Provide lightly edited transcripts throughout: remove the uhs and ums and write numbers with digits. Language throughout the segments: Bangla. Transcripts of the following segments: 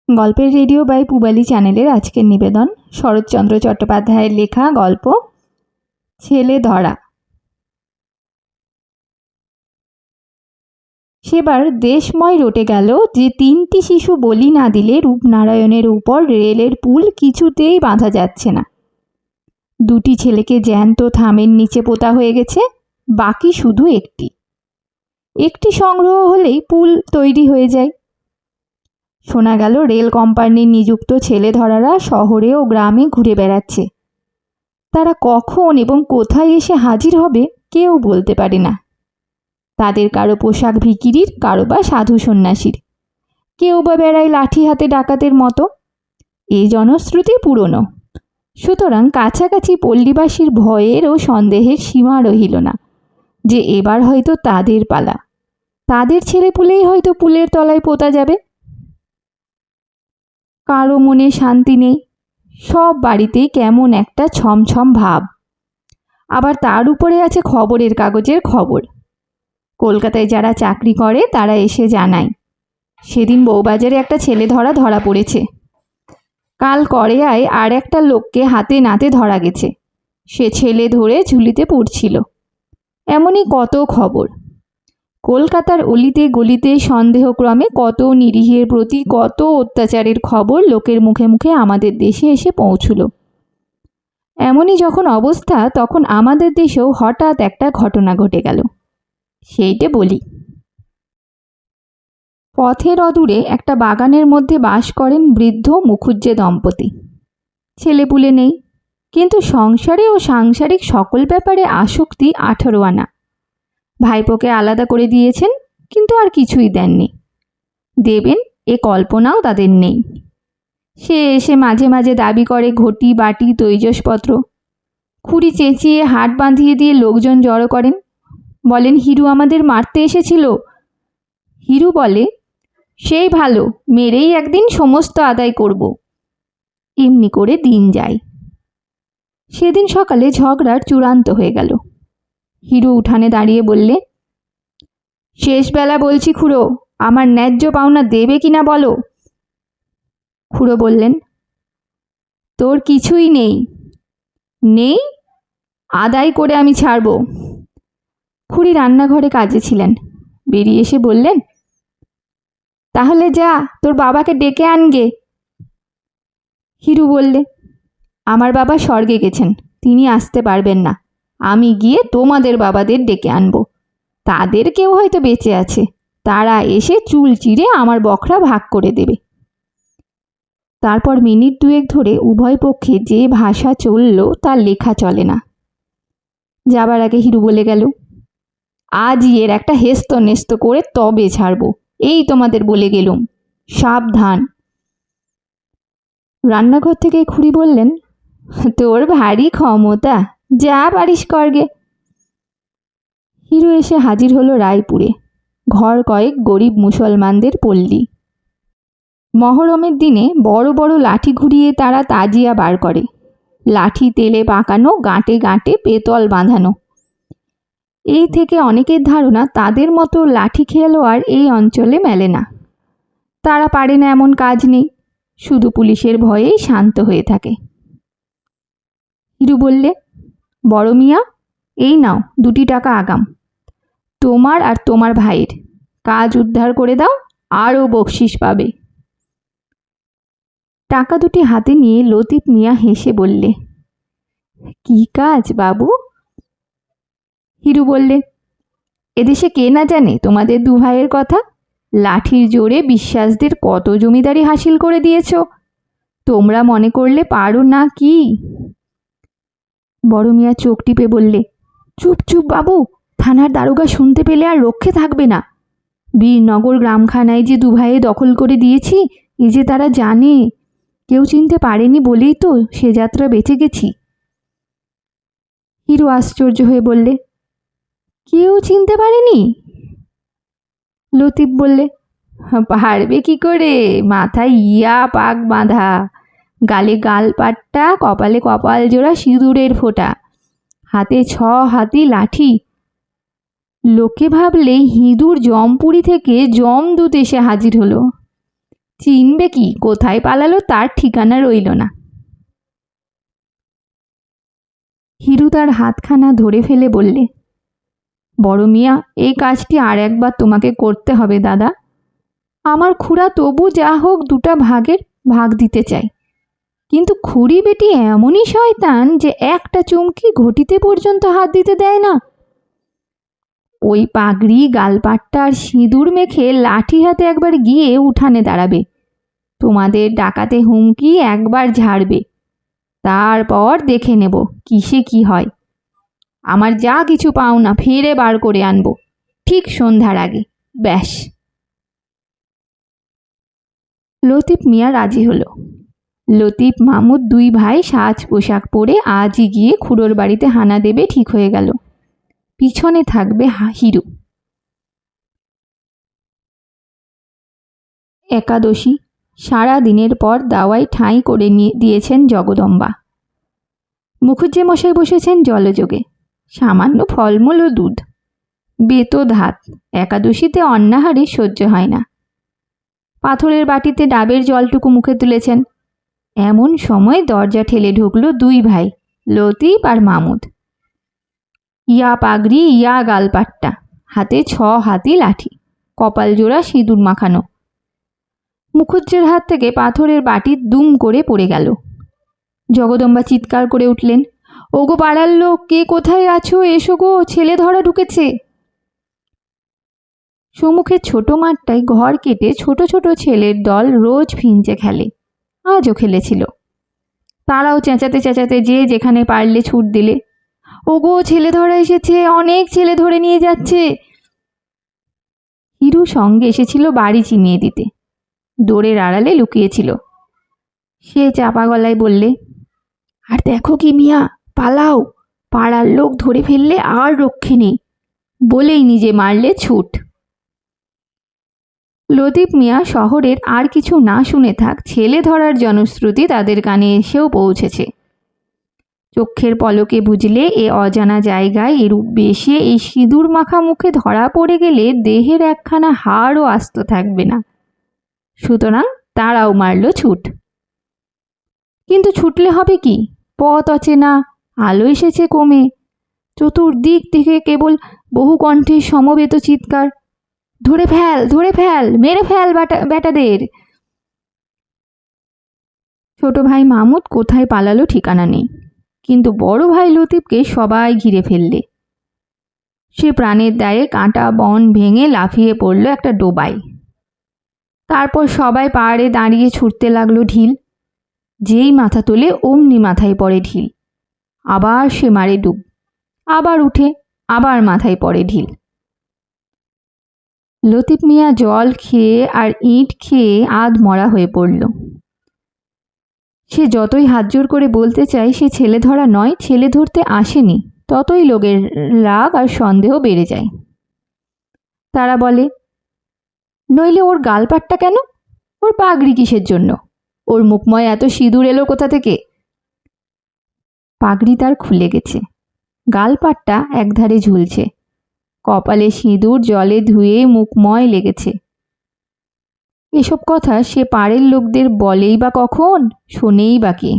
গল্পের রেডিও বাই পুবালি চ্যানেলের আজকের নিবেদন শরৎচন্দ্র চট্টোপাধ্যায়ের লেখা গল্প ছেলে ধরা। সেবার দেশময় রটে গেল যে 3টি শিশু বলি না দিলে রূপনারায়ণের উপর রেলের পুল কিছুতেই বাঁধা যাচ্ছে না। 2টি ছেলেকে জ্যান্ত থামের নিচে পোতা হয়ে গেছে, বাকি শুধু একটি সংগ্রহ হলেই পুল তৈরি হয়ে যায়। শোনা গেল রেল কোম্পানির নিযুক্ত ছেলে ধরারা শহরে ও গ্রামে ঘুরে বেড়াচ্ছে। তারা কখন এবং কোথায় এসে হাজির হবে কেউ বলতে পারে না। তাদের কারো পোশাক ভিখিরির, কারো বা সাধু সন্ন্যাসীর, কেউ বা বেড়ায় লাঠি হাতে ডাকাতের মতো। এই জনশ্রুতি পুরনো, সুতরাং কাছাকাছি পল্লীবাসীর ভয়ের ও সন্দেহের সীমা রহিল না যে এবার হয়তো তাদের পালা, তাদের ছেলেপুলেই হয়তো পুলের তলায় পোতা যাবে। কারো মনে শান্তি নেই, সব বাড়িতেই কেমন একটা ছমছম ভাব। আবার তার উপরে আছে খবরের কাগজের খবর। কলকাতায় যারা চাকরি করে তারা এসে জানায়, সেদিন বউবাজারে একটা ছেলে ধরা পড়েছে। কাল করেয়ায় আর একটা লোককে হাতে নাতে ধরা গেছে, সে ছেলে ধরে ঝুলিতে পড়ছিল। এমনই কত খবর। কলকাতার অলিতে গলিতে সন্দেহক্রমে কত নিরীহের প্রতি কত অত্যাচারের খবর লোকের মুখে মুখে আমাদের দেশে এসে পৌঁছল। এমনই যখন অবস্থা, তখন আমাদের দেশেও হঠাৎ একটা ঘটনা ঘটে গেল। সেইটে বলি। পথের অদূরে একটা বাগানের মধ্যে বাস করেন বৃদ্ধ মুখুজ্জে দম্পতি। ছেলেপুলে নেই, কিন্তু সংসারে ও সাংসারিক সকল ব্যাপারে আসক্তি 18 আনা। ভাইপোকে আলাদা করে দিয়েছেন, কিন্তু আর কিছুই দেননি। দেবেন এ কল্পনাও তাদের নেই। সে এসে মাঝে মাঝে দাবি করে ঘটি বাটি তৈজসপত্র। খুঁড়ি চেঁচিয়ে হাট বাঁধিয়ে দিয়ে লোকজন জড়ো করেন, বলেন হিরু আমাদের মারতে এসেছিল। হিরু বলে, সেই ভালো, মেরেই একদিন সমস্ত আদায় করব। এমনি করে দিন যায়। সেদিন সকালে ঝগড়ার চূড়ান্ত হয়ে গেল। হিরু উঠানে দাঁড়িয়ে বললে, শেষবেলা বলছি খুড়ো, আমার ন্যায্য পাওনা দেবে কিনা বলো। খুড়ো বললেন, তোর কিছুই নেই। নেই? আদায় করে আমি ছাড়ব। খুড়ি রান্নাঘরে কাজে ছিলেন, বেরিয়ে এসে বললেন, তাহলে যা, তোর বাবাকে ডেকে আনগে। হিরু বললে, আমার বাবা স্বর্গে গেছেন, তিনি আসতে পারবেন না। আমি গিয়ে তোমাদের বাবাদের ডেকে আনব। তাদের কেউ হয়তো বেঁচে আছে, তারা এসে চুল চিরে আমার বখরা ভাগ করে দেবে। তারপর মিনিট 2 ধরে উভয় পক্ষে যে ভাষা চলল তার লেখা চলে না। যাবার আগে হিরু বলে গেল, আজই এর একটা হেস্ত নেস্ত করে তবে ছাড়ব, এই তোমাদের বলে গেলুম, সাবধান। রান্নাঘর থেকে খুড়ি বললেন, তোর ভারী ক্ষমতা, যা পারিস করগে। হিরু এসে হাজির হলো রায়পুরে, ঘর কয়েক গরিব মুসলমানদের পল্লী। মহরমের দিনে বড় বড় লাঠি ঘুরিয়ে তারা তাজিয়া বার করে। লাঠি তেলে পাকানো, গাঁটে গাঁটে পেতল বাঁধানো। এই থেকে অনেকের ধারণা তাদের মতো লাঠি খেলোয়াড় এই অঞ্চলে মেলে না। তারা পারে না এমন কাজ নেই, শুধু পুলিশের ভয়েই শান্ত হয়ে থাকে। হিরু বললে, বড় মিয়া, এই নাও 2টি টাকা আগাম, তোমার আর তোমার ভাইয়ের। কাজ উদ্ধার করে দাও, আরও বকশিস পাবে। টাকা 2টি হাতে নিয়ে লতিফ মিয়া হেসে বললে, কি কাজ বাবু? হিরু বললে, এদেশে কে না জানে তোমাদের 2 ভাইয়ের কথা। লাঠির জোরে বিশ্বাসদের কত জমিদারি হাসিল করে দিয়েছ, তোমরা মনে করলে পারো না কি? বড় মিয়া চোখ টিপে বললে, চুপ চুপ বাবু, থানার দারোগা শুনতে পেলে আর রক্ষে থাকবে না। বীরনগর গ্রামখানায় যে 2 ভাইয়ে দখল করে দিয়েছি, এই যে তারা জানে। কেউ চিনতে পারেনি বলেই তো সে যাত্রা বেঁচে গেছি। হিরু আশ্চর্য হয়ে বললে, কেউ চিনতে পারেনি? লতিফ বললে, পারবে কি করে, মাথায় ইয়া পাক বাঁধা, গালে গালপাট্টা, কপালে কপাল জোড়া সিঁদুরের ফোঁটা, হাতে 6 হাতি লাঠি। লোকে ভাবলে হিঁদুর জমপুরি থেকে জমদূত এসে হাজির হলো। চিনবে কি, কোথায় পালালো তার ঠিকানা রইল না। হিরু তার হাতখানা ধরে ফেলে বললে, বড় মিয়া, এই কাজটি আর একবার তোমাকে করতে হবে দাদা। আমার খুড়া তবু যা হোক দুটা ভাগের ভাগ দিতে চায়, কিন্তু খুড়ি বেটি এমনই শয়তান যে একটা চুমকি ঘটিতে পর্যন্ত হাত দিতে দেয় না। ওই পাগড়ি, গালপাট্টা আর সিঁদুর মেখে লাঠি হাতে একবার গিয়ে উঠানে দাঁড়াবে, তোমাদের ডাকাতে হুমকি একবার ঝাড়বে, তারপর দেখে নেব কিসে কি হয়। আমার যা কিছু পাওনা ফিরে বার করে আনবো ঠিক সন্ধ্যার আগে, ব্যাস। লতিফ মিয়া রাজি হলো। লতিফ মাহমুদ দুই ভাই সাজ পোশাক পরে আজই গিয়ে খুড়োর বাড়িতে হানা দেবে ঠিক হয়ে গেল। পিছনে থাকবে হিরু। একাদশী, সারা দিনের পর দাওয়াই ঠাঁই করে দিয়েছেন জগদম্বা। মুখুজ্জে মশাই বসেছেন জলযোগে, সামান্য ফলমূল ও দুধ। বেতধাত, একাদশীতে অন্নাহারে সহ্য হয় না। পাথরের বাটিতে ডাবের জলটুকু মুখে তুলেছেন। এমন সময় দরজা ঠেলে ঢুকলো দুই ভাই, লতিফ আর মাহমুদ। ইয়া পাগড়ি, ইয়া গালপাট্টা, হাতে 6 হাতি লাঠি, কপাল জোড়া সিঁদুর মাখানো। মুখুজ্জের হাত থেকে পাথরের বাটি দুম করে পড়ে গেল। জগদম্বা চিৎকার করে উঠলেন, ওগো পাড়ার লোক, কে কোথায় আছো, এসো গো, ছেলে ধরা ঢুকেছে। সম্মুখের ছোট মাঠটায় ঘর কেটে ছোট ছোট ছেলের দল রোজ ফিঞ্চে খেলে, আজও খেলেছিল। তারাও চেঁচাতে চেঁচাতে যে যেখানে পারলে ছুট দিলে, ওগো ছেলে ধরা এসেছে, অনেক ছেলে ধরে নিয়ে যাচ্ছে। হিরু সঙ্গে এসেছিল বাড়ি চিনিয়ে দিতে, দৌড়ের আড়ালে লুকিয়েছিল। সে চাপা গলায় বললে, আর দেখো কি মিয়া, পালাও, পাড়ার লোক ধরে ফেললে আর রক্ষে নেই, বলেই নিজে মারলে ছুট। লতিফ মিয়া শহরের আর কিছু না শুনে থাক, ছেলে ধরার জনশ্রুতি তাদের কানে এসেও পৌঁছেছে। চোখের পলকে বুঝলে এ অজানা জায়গায় এরূপ বেশে এই সিঁদুর মাখা মুখে ধরা পড়ে গেলে দেহের একখানা হাড়ও আস্ত থাকবে না। সুতরাং তারাও মারল ছুট। কিন্তু ছুটলে হবে কি, পথ অচেনা, আলো এসেছে কমে, চতুর্দিক থেকে কেবল বহু কণ্ঠের সমবেত চিৎকার, ধরে ফেল, ধরে ফেল, মেরে ফেল বেটাদের। ছোট ভাই মাহমুদ কোথায় পালালো ঠিকানা নেই, কিন্তু বড় ভাই লতিফকে সবাই ঘিরে ফেললে। সে প্রাণের দায়ে কাঁটা বন ভেঙে লাফিয়ে পড়ল একটা ডোবায়। তারপর সবাই পাহাড়ে দাঁড়িয়ে ছুটতে লাগলো ঢিল। যেই মাথা তোলে অমনি মাথায় পড়ে ঢিল, আবার সে মারে ডুব, আবার উঠে, আবার মাথায় পড়ে ঢিল। লতিফ মিয়া জল খেয়ে আর ইট খেয়ে আধ মরা হয়ে পড়ল। সে যতই হাত জোর করে বলতে চায় সে ছেলে ধরা নয়, ছেলে ধরতে আসেনি, ততই লোকের রাগ আর সন্দেহ বেড়ে যায়। তারা বলে, নইলে ওর গালপাটটা কেন, ওর পাগড়ি কিসের জন্য, ওর মুখময় এত সিঁদুর এলো কোথা থেকে? পাগড়ি তার খুলে গেছে, গালপাটটা একধারে ঝুলছে, কপালে সিঁদুর জলে ধুয়ে মুখময় লেগেছে। এসব কথা সে পাড়ের লোকদের বলেই বা কখন, শোনেই বা কে?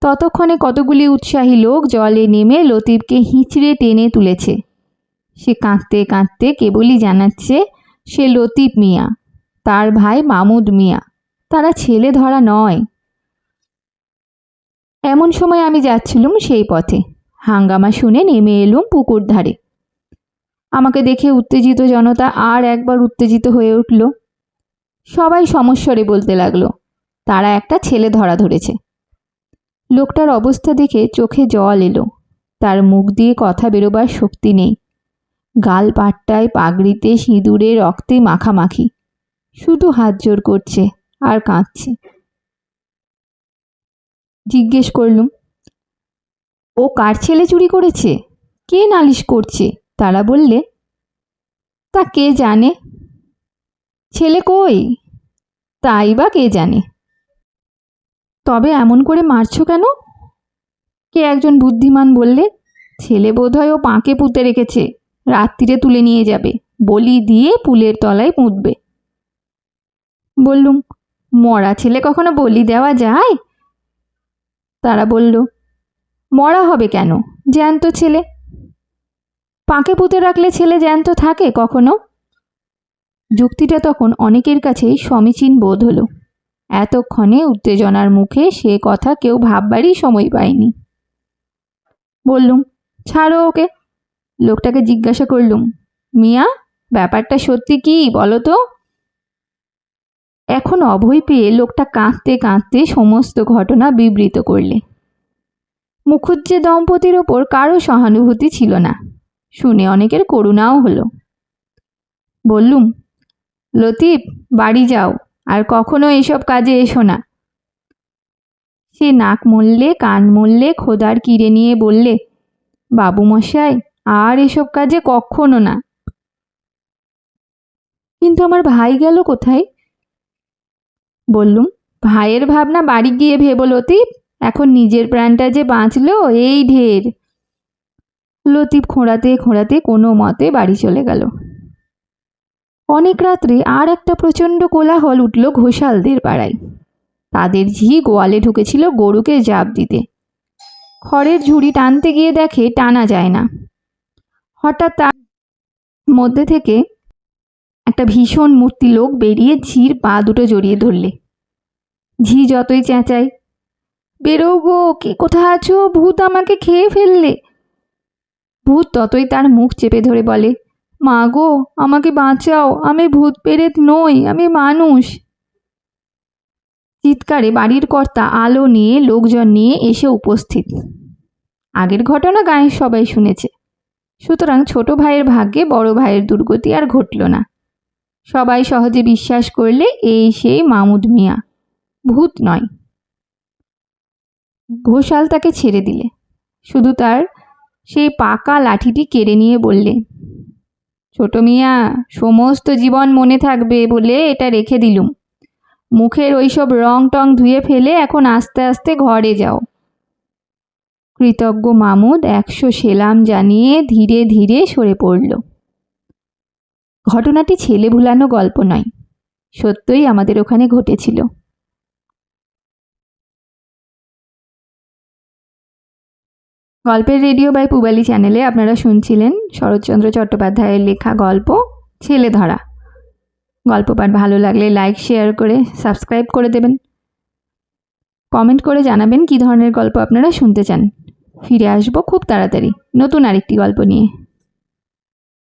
ততক্ষণে কতগুলি উৎসাহী লোক জলে নেমে লতিফকে হিঁচড়ে টেনে তুলেছে। সে কাঁদতে কাঁদতে কেবলই জানাচ্ছে সে লতিফ মিয়া, তার ভাই মাহমুদ মিয়া, তারা ছেলে ধরা নয়। এমন সময় আমি যাচ্ছিলুম সেই পথে, হাঙ্গামা শুনে নেমে এলুম পুকুর ধারে। আমাকে দেখে উত্তেজিত জনতা আর একবার উত্তেজিত হয়ে উঠল। সবাই সমস্বরে বলতে লাগলো, তারা একটা ছেলে ধরা ধরেছে। লোকটার অবস্থা দেখে চোখে জল এলো, তার মুখ দিয়ে কথা বেরোবার শক্তি নেই, গাল পাট্টায় পাগড়িতে সিঁদুরে রক্তে মাখামাখি, শুধু হাত জোর করছে আর কাঁদছে। জিজ্ঞেস করলুম, ও কার ছেলে চুরি করেছে, কে নালিশ করছে? তারা বললে, তা কে জানে, ছেলে কই, তাই বা কে জানে। তবে এমন করে মারছো কেন? কে একজন বুদ্ধিমান বললে, ছেলে বোধহয় ও পাঁকে পুঁতে রেখেছে, রাত্রিরে তুলে নিয়ে যাবে, বলি দিয়ে পুলের তলায় পুঁতবে। বললুম, মরা ছেলে কখনো বলি দেওয়া যায়? তারা বলল, মরা হবে কেন, জ্যান্ত ছেলে। পাঁকে পুঁতে রাখলে ছেলে জ্যান্ত থাকে কখনো? যুক্তিটা তখন অনেকের কাছেই সমীচীন বোধ হলো। এতক্ষণে উত্তেজনার মুখে সে কথা কেউ ভাববারই সময় পায়নি। বললুম, ছাড়ো ওকে। লোকটাকে জিজ্ঞাসা করলুম, মিয়া, ব্যাপারটা সত্যি কি বলো তো? এখন অভয় পেয়ে লোকটা কাঁদতে কাঁদতে সমস্ত ঘটনা বিবৃত করলে। মুখুজ্জে দম্পতির ওপর কারো সহানুভূতি ছিল না, শুনে অনেকের করুণাও হলো। বললুম, লতিফ, বাড়ি যাও, আর কখনো এসব কাজে এসো না। সে নাক মললে কান মললে খোদার কিরে নিয়ে বললে, বাবুমশাই, আর এসব কাজে কখনো না। কিন্তু আমার ভাই গেল কোথায়? বললুম, ভাইয়ের ভাবনা বাড়ি গিয়ে ভেবো লতিফ, এখন নিজের প্রাণটা যে বাঁচলো এই ঢের। লতিফ খোঁড়াতে খোঁড়াতে কোনো মতে বাড়ি চলে গেল। অনেক রাত্রে আর একটা প্রচণ্ড কোলাহল উঠল ঘোষালদের পাড়ায়। তাদের ঝি গোয়ালে ঢুকেছিল গরুকে জাপ দিতে। খড়ের ঝুড়ি টানতে গিয়ে দেখে টানা যায় না। হঠাৎ তার মধ্যে থেকে একটা ভীষণ মূর্তি লোক বেরিয়ে ঝির পা দুটো জড়িয়ে ধরলে। ঝি যতই চেঁচায়, বেরো গো, কে কোথায় আছো, ভূত আমাকে খেয়ে ফেললে, ভূত ততই তার মুখ চেপে ধরে বলে, মা গো, আমাকে বাঁচাও, আমি ভূত পেরেত নই, আমি মানুষ। চিৎকারে বাড়ির কর্তা আলো নিয়ে লোকজন নিয়ে এসে উপস্থিত। আগের ঘটনা গাঁয়ের সবাই শুনেছে, সুতরাং ছোট ভাইয়ের ভাগ্যে বড় ভাইয়ের দুর্গতি আর ঘটল না। সবাই সহজে বিশ্বাস করলে এই সেই মামুদ মিয়া, ভূত নয়। ঘোষাল তাকে ছেড়ে দিলে, শুধু তার সেই পাকা লাঠিটি কেড়ে নিয়ে বললে, ছোট মিয়া, সমস্ত জীবন মনে থাকবে বলে এটা রেখে দিলুম। মুখের ওইসব রং টং ধুয়ে ফেলে এখন আস্তে আস্তে ঘরে যাও। কৃতজ্ঞ মামুদ 100 সেলাম জানিয়ে ধীরে ধীরে সরে পড়ল। ঘটনাটি ছেলে ভুলানো গল্প নয়, সত্যই আমাদের ওখানে ঘটেছিল। গল্পের রেডিও বাই পুবালি চ্যানেলে আপনারা শুনছিলেন শরৎচন্দ্র চট্টোপাধ্যায়ের লেখা গল্প ছেলে ধরা। গল্প পাঠ ভালো লাগলে লাইক শেয়ার করে সাবস্ক্রাইব করে দেবেন। কমেন্ট করে জানাবেন কী ধরনের গল্প আপনারা শুনতে চান। ফিরে আসবো খুব তাড়াতাড়ি নতুন আরেকটি গল্প নিয়ে।